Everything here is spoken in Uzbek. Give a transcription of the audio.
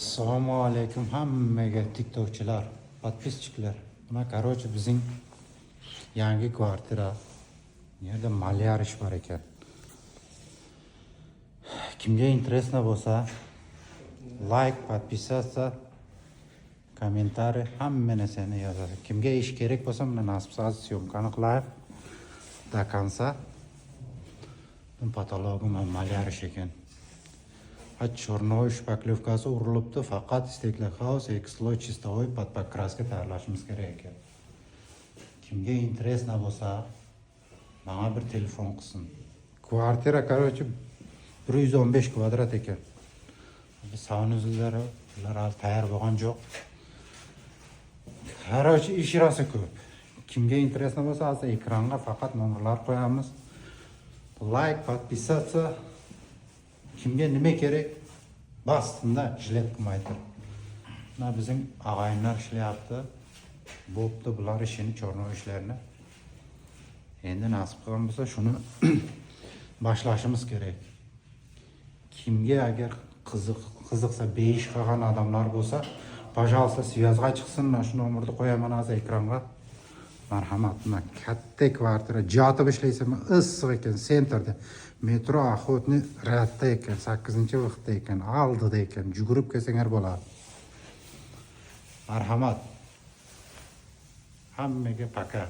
Assalomu alaykum hammaga tiktokchilar, podpischiklar. Buna короче bizning yangi kvartira. Bu yerda malyarish bor ekan. Kimga interesno bo'lsa, like, podpisatsiya, kommentariy hamma narsani yozadi. Kimga ish kerak bo'lsa, mana nasib soat syomkani qilaylik. Do konca. Bu patologim malyarish ekan. Chornoy shpaklevkasi urilibdi, faqat Steklak House X-Loy chistovoy под покраска tayyorlashimiz kerak ekan. Kimga interesno bo'lsa, menga bir telefon qilsin. Kvartira короче 115 kvadrat ekan. Saunuzlari ular tayyor bo'lgan yo'q. Короче ish rosa ko'p. Kimga interesno bo'lsa, hozir ekranga faqat nomerlar qo'yamiz. Like, podpisatsiya. Kimga nima kerak? Bastinda jilet qilmaydi. Mana bizning og'ayinlar ishlayapti. Bo'pti bular ishini, chorno ishlarini. Endi nasib qilgan bo'lsa, shuni boshlashimiz kerak. Kimga agar qiziqsa, beyish qilgan odamlar bo'lsa, пожалуйста, связьga chiqsin. Mana shu nomerni qo'yaman hozir ekranga. Marhamat, mana katta kvartira, jotib ishlaysizmi? Issiq ekan, sentrda. Metro Охотный radda ekan, 8-vaqtda ekan, oldida ekan, yugurib kelsangiz bo'ladi. Marhamat. Hammaga paka.